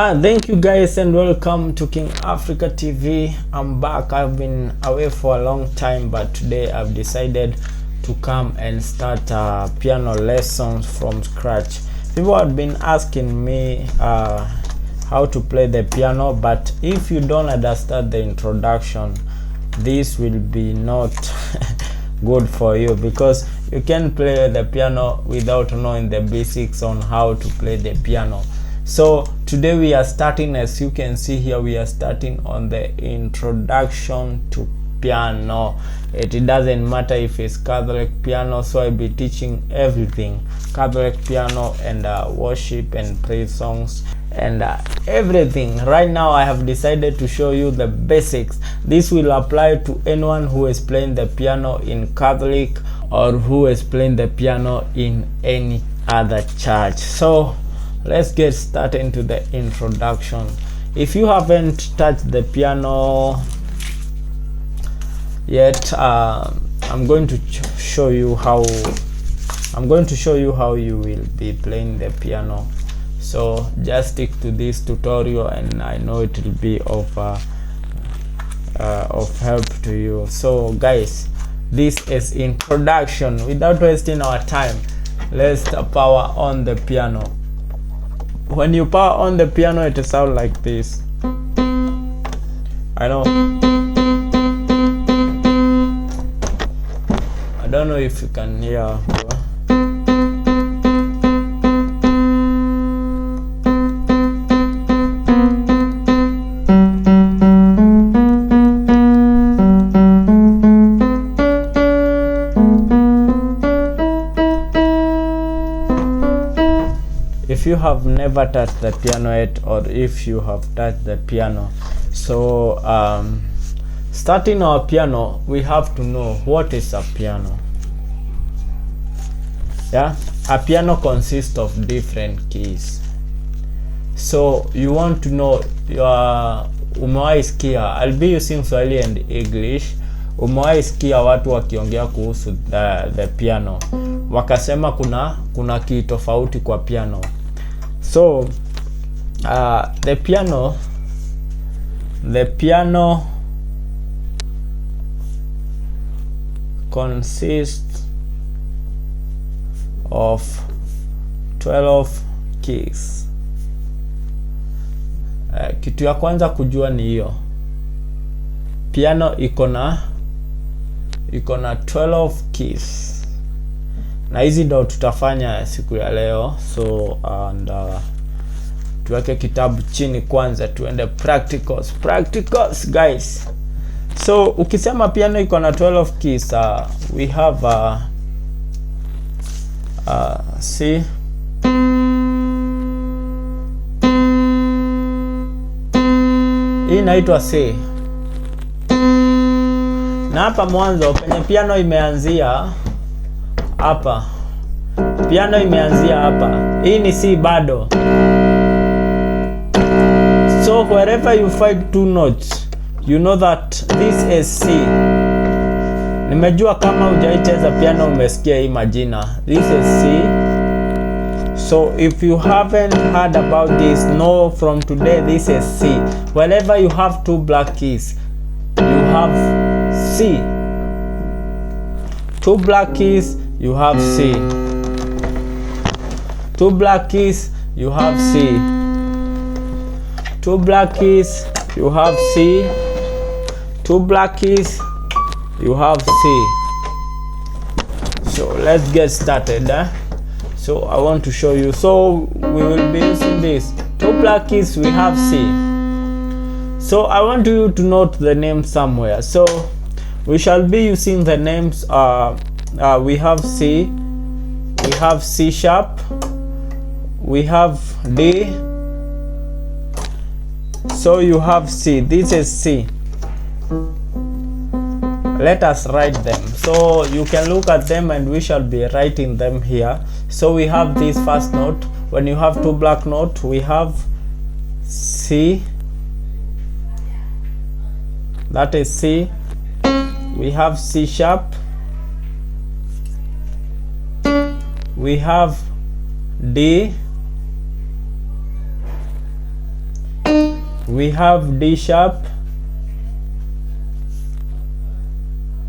Thank you guys and welcome to King Africa TV. I'm back. I've been away for a long time, but today I've decided to come and start piano lessons from scratch. People have been asking me how to play the piano, but if you don't understand the introduction, this will be not good for you, because you can play the piano without knowing the basics on how to play the piano. So today we are starting, as you can see here, we are starting on the introduction to piano. It doesn't matter if it's Catholic piano, so I'll be teaching everything: Catholic piano and worship and praise songs and everything. Right now I have decided to show you the basics. This will apply to anyone who is playing the piano in Catholic or who is playing the piano in any other church. So let's get started into the introduction. If you haven't touched the piano yet, I'm going to show you how you will be playing the piano. So just stick to this tutorial, and I know it will be of help to you. So guys, this is introduction. Without wasting our time, let's power on the piano. When you power on the piano, it sounds like this. I know. I don't know if you can hear. If you have never touched the piano yet, or if you have touched the piano, so starting our piano, we have to know what is a piano. A piano consists of different keys. So you want to know umewahi sikia, I'll be using Swahili and English. Umewahi sikia watu wakiongea kuhusu the piano, wakasema kuna key tofauti kwa piano. So the piano consists of 12 keys. Kitu ya kwanza kujua ni hiyo, piano iko na 12 keys, na hizi ndo tutafanya siku ya leo. So and tuweke kitabu chini kwanza, tuende practicals guys. So ukisema piano iko na 12 keys, we have C, hii inaitwa C, na hapa mwanzo penye piano imeanzia hapa, piano imeanzia hapa, hii ni C bado. So wherever you find two notes, you know that this is C. Nimejua kama hujaicheza piano umesikia hii majina, this is C. So if you haven't heard about this, know from today this is C. Wherever you have two black keys, you have C. Two black keys, you have C. Two black keys, you have C. Two black keys, you have C. Two black keys, you have C. So let's get started. So I want to show you. So we will be using this. Two black keys, we have C. So I want you to note the name somewhere. So we shall be using the names. We have C, we have C sharp, we have D. So you have C, this is C. Let us write them. So you can look at them and we shall be writing them here. So we have this first note. When you have two black notes, we have C, that is C. We have C sharp, we have D, we have D sharp,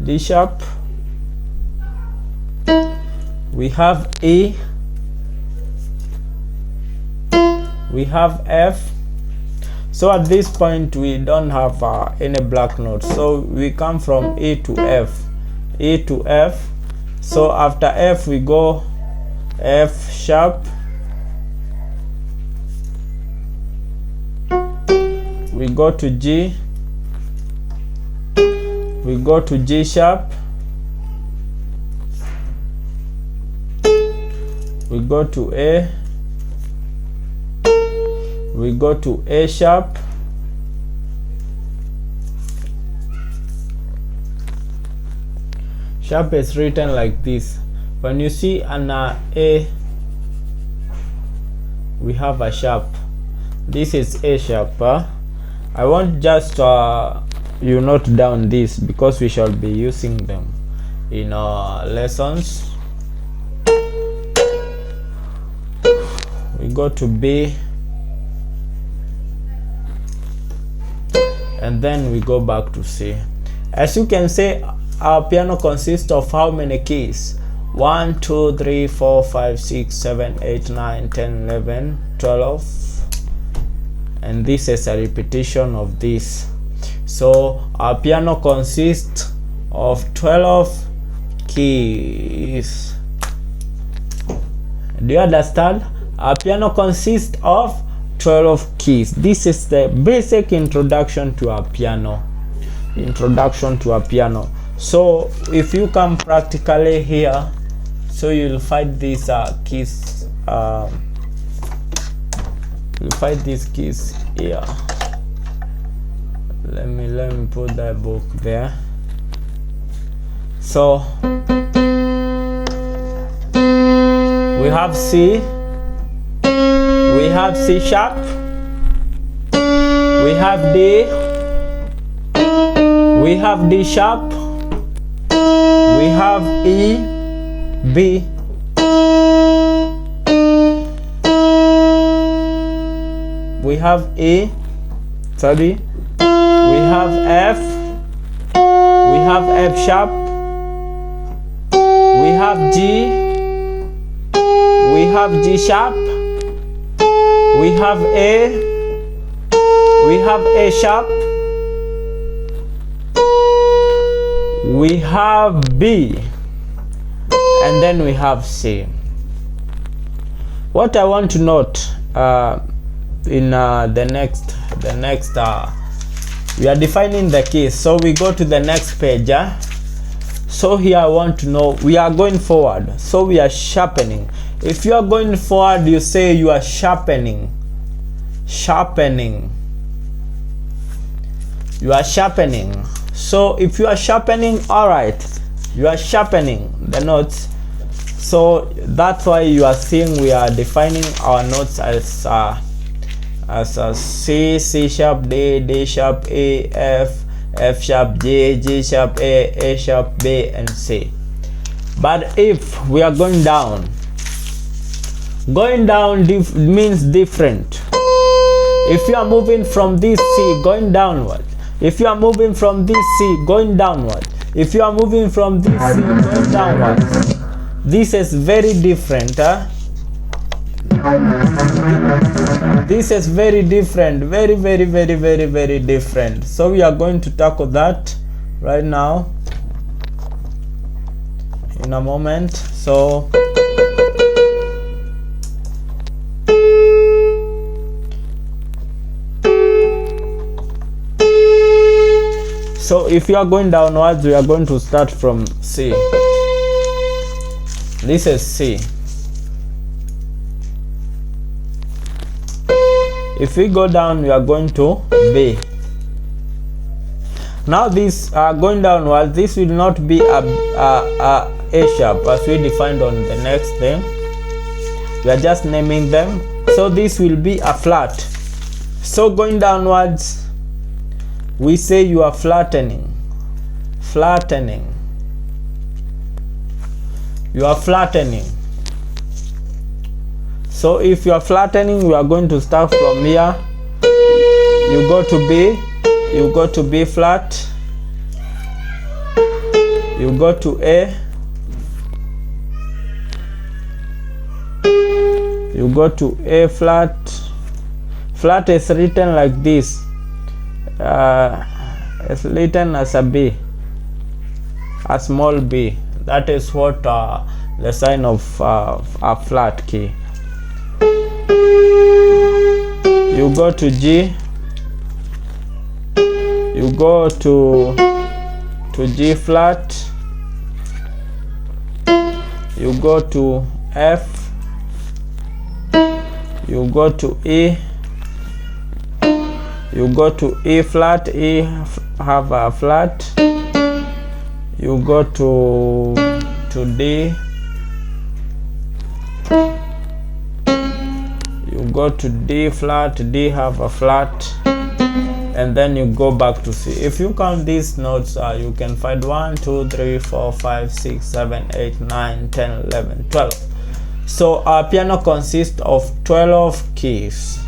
D sharp, we have E, we have F. So at this point we don't have any black notes, so we come from E to F, E to F. So after F we go F sharp, we go to G, we go to G sharp, we go to A, we go to A sharp, sharp is written like this. When you see an A, we have a sharp. This is A sharp. I want just you note down this because we shall be using them in our lessons. We go to B, and then we go back to C. As you can see, our piano consists of how many keys? 1, 2, 3, 4, 5, 6, 7, 8, 9, 10, 11, 12. And this is a repetition of this. So our piano consists of 12 keys. Do you understand? Our piano consists of 12 keys. This is the basic introduction to our piano. Introduction to a piano. So if you come practically here, so you'll find these keys. You'll find these keys here. Let me put that book there. So we have C, we have C sharp, we have D, we have D sharp, we have E, B, we have A, sorry, we have F, we have F sharp, we have G, we have G sharp, we have A, we have A sharp, we have B, and then we have C. What I want to note in the next we are defining the keys, so we go to the next page. So here I want to know, we are going forward, so we are sharpening. If you are going forward, you say you are sharpening, sharpening, you are sharpening. So if you are sharpening, all right, you are sharpening the notes. So that's why you are seeing we are defining our notes as a C, C sharp, D, D sharp, A, F, F sharp, G, G sharp, A sharp, B, and C. But if we are going down means different. If you are moving from this C going downward, if you are moving from this C going downward, if you are moving from this C going downward, this is very different. This is very different, very different. So we are going to tackle that right now in a moment. So if you are going downwards, we are going to start from C. This is C. If we go down, we are going to B. Now this going downwards, this will not be A sharp as we defined on the next thing. We are just naming them. So this will be a flat. So going downwards, we say you are flattening, flattening. You are flattening. So if you are flattening, we are going to start from here. you go to B, you go to B flat, you go to A, you go to A flat. Flat is written like this, it's written as a B, a small B. That is what the sign of a flat key. You go to G, you go to G flat, you go to F, you go to E, you go to E flat, E have a flat, you go to D, you go to D flat, D have a flat, and then you go back to C. If you count these notes, you can find 1 2 3 4 5 6 7 8 9 10 11 12. So our piano consists of 12 keys.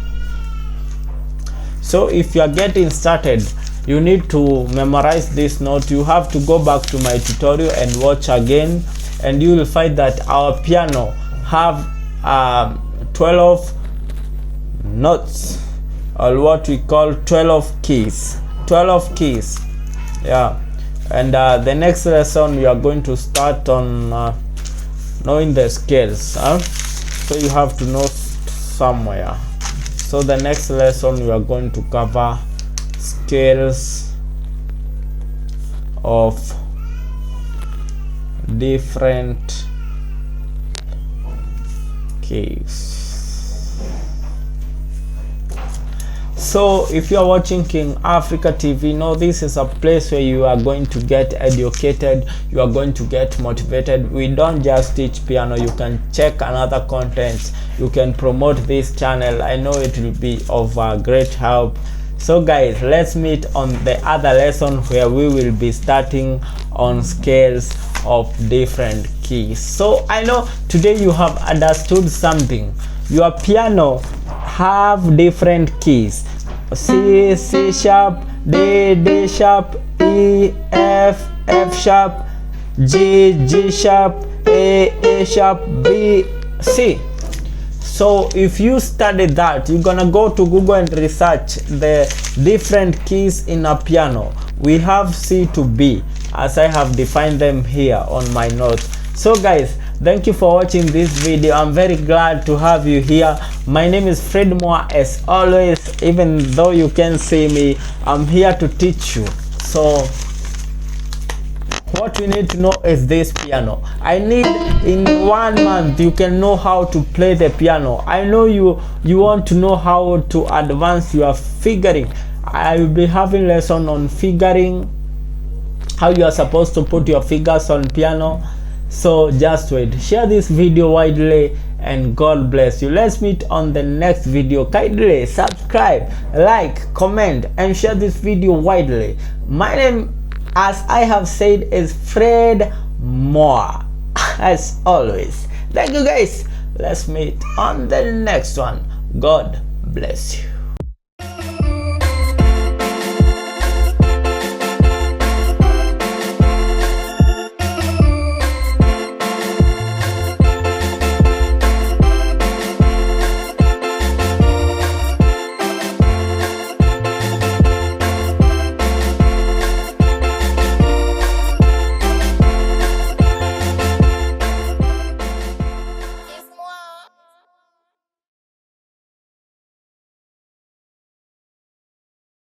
So if you are getting started, you need to memorize this note. You have to go back to my tutorial and watch again, and you will find that our piano have 12 notes, or what we call 12 keys. 12 keys, yeah. And the next lesson we are going to start on knowing the scales, so you have to know somewhere. So the next lesson we are going to cover scales of different keys. So if you are watching King Africa TV, know this is a place where you are going to get educated, you are going to get motivated. We don't just teach piano. You can check another content, you can promote this channel. I know it will be of great help. So guys, let's meet on the other lesson where we will be starting on scales of different keys. So I know today you have understood something. Your piano have different keys: C, C sharp, D, D sharp, E, F, F sharp, G, G sharp, A sharp, B, C. So if you study that, you're gonna go to Google and research the different keys in a piano. We have C to B, as I have defined them here on my notes. So guys, thank you for watching this video. I'm very glad to have you here. My name is Fred Moore, as always. Even though you can't see me, I'm here to teach you. So what you need to know is this piano. I need in 1 month you can know how to play the piano. I know you want to know how to advance your fingering. I will be having lesson on fingering, how you are supposed to put your fingers on piano. So just wait, share this video widely, and God bless you. Let's meet on the next video. Kindly subscribe, like, comment, and share this video widely. My name, as I have said, is Fred Moore, as always. Thank you guys. Let's meet on the next one. God bless you.